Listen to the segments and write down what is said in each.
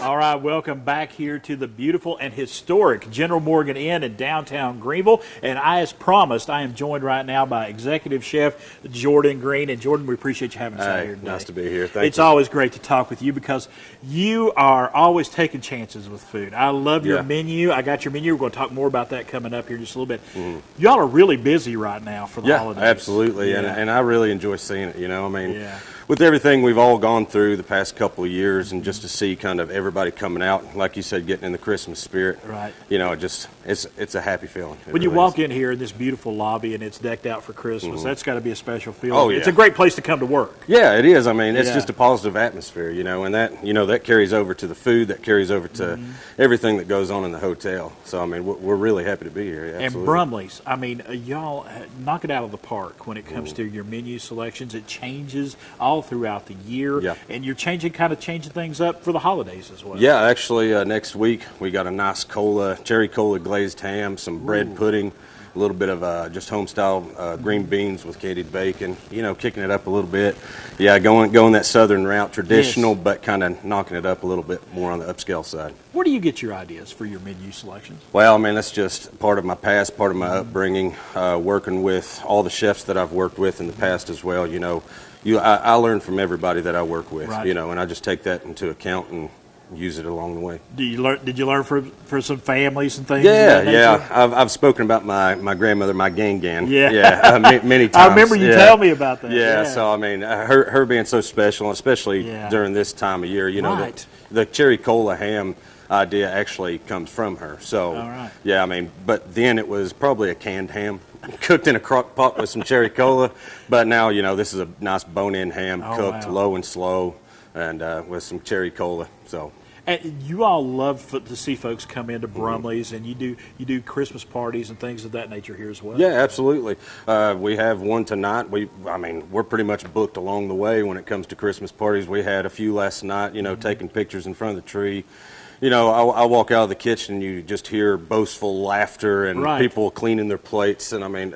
All right, welcome back here to the beautiful and historic General Morgan Inn in downtown Greeneville. And as promised, I am joined right now by Executive Chef Jordan Greene. And Jordan, we appreciate you having us out here today. Nice to be here. Thank you. It's always great to talk with you because you are always taking chances with food. I love your menu. I got your menu. We're going to talk more about that coming up here in just a little bit. Y'all are really busy right now for the holidays. Absolutely. And I really enjoy seeing it, you know. I mean, with everything we've all gone through the past couple of years, and just to see kind of everybody coming out, like you said, getting in the Christmas spirit, you know, it's a happy feeling. When you walk in here in this beautiful lobby and it's decked out for Christmas, that's got to be a special feeling. Oh, yeah. It's a great place to come to work. Yeah, it is. I mean, it's just a positive atmosphere, you know, and that carries over to the food, that carries over to everything that goes on in the hotel. So, I mean, we're really happy to be here. Yeah, and Brumley's, I mean, y'all knock it out of the park when it comes to your menu selections. It changes all throughout the year, and you're changing things up for the holidays as well. Yeah, actually, next week we got a nice cherry cola glazed ham, some bread pudding, a little bit of just home style green beans with candied bacon. You know, kicking it up a little bit. Yeah, going that southern route, traditional, but kind of knocking it up a little bit more on the upscale side. Where do you get your ideas for your menu selections? Well, I mean, that's just part of my past, part of my upbringing, working with all the chefs that I've worked with in the past as well. You know, I learn from everybody that I work with, you know, and I just take that into account and use it along the way. Did you learn for some families and things? Yeah. I've spoken about my grandmother, my many times. I remember you telling me about that. Yeah, so I mean, her being so special, especially during this time of year, you know, the cherry cola ham idea actually comes from her. So yeah, I mean, but then it was probably a canned ham cooked in a crock pot with some cherry cola, but now, you know, this is a nice bone-in ham cooked low and slow and with some cherry cola. So and you all love to see folks come into Brumley's, and you do Christmas parties and things of that nature here as well. Yeah, absolutely. We have one tonight. I mean, we're pretty much booked along the way when it comes to Christmas parties. We had a few last night, you know, taking pictures in front of the tree. You know, I walk out of the kitchen and you just hear boastful laughter and people cleaning their plates, and I mean,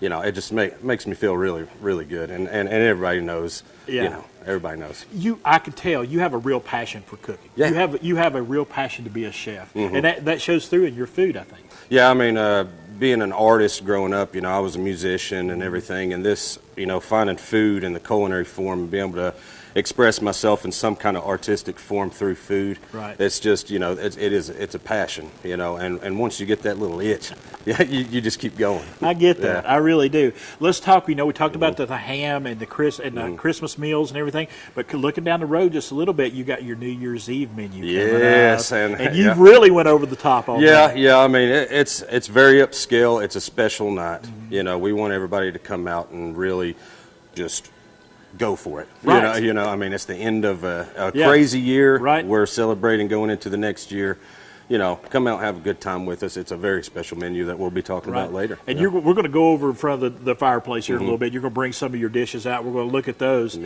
you know, it just makes me feel really, really good, and everybody knows. You know, everybody knows. I can tell you have a real passion for cooking. Yeah. You have a real passion to be a chef, and that shows through in your food, I think. Yeah, I mean, being an artist growing up, you know, I was a musician and everything, and this, you know, finding food in the culinary form and being able to express myself in some kind of artistic form through food. It's just, you know, it's a passion, you know, and once you get that little itch, you just keep going. I get that. I really do. Let's talk, you know, we talked about the ham and the Christmas meals and everything, but looking down the road just a little bit, you got your New Year's Eve menu coming up, and you really went over the top on that. Yeah, I mean, it's very upscale. It's a special night. You know, we want everybody to come out and really just go for it. You know, I mean, it's the end of a crazy year. We're celebrating going into the next year. You know, come out and have a good time with us. It's a very special menu that we'll be talking about later. And we're going to go over in front of the fireplace here in a little bit. You're going to bring some of your dishes out. We're going to look at those.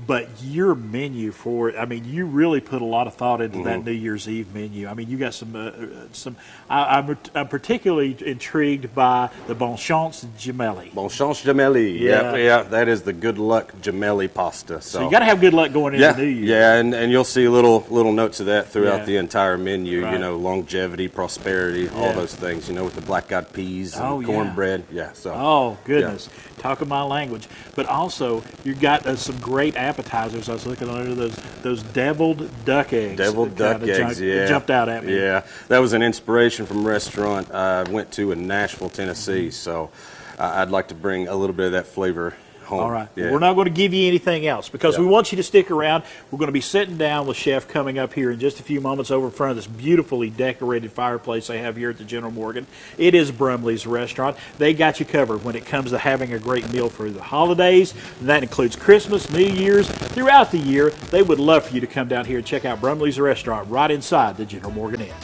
But your menu for it, I mean, you really put a lot of thought into that New Year's Eve menu. I mean, you got some. I'm particularly intrigued by the Bon Chance Gemelli. Bon Chance Gemelli. Yeah, that is the good luck gemelli pasta. So you got to have good luck going into New Year. Yeah, and you'll see little notes of that throughout the entire menu. You know, longevity, prosperity, all those things, you know, with the black-eyed peas and cornbread. Oh, goodness. Talking my language. But also, you got some great appetizers. I was looking under those deviled duck eggs. Deviled duck eggs, jumped out at me. Yeah, that was an inspiration from a restaurant I went to in Nashville, Tennessee, so I'd like to bring a little bit of that flavor home. All right. We're not going to give you anything else because we want you to stick around. We're going to be sitting down with Chef coming up here in just a few moments over in front of this beautifully decorated fireplace they have here at the General Morgan. It is Brumley's restaurant. They got you covered when it comes to having a great meal for the holidays. And that includes Christmas, New Year's, throughout the year. They would love for you to come down here and check out Brumley's restaurant right inside the General Morgan Inn.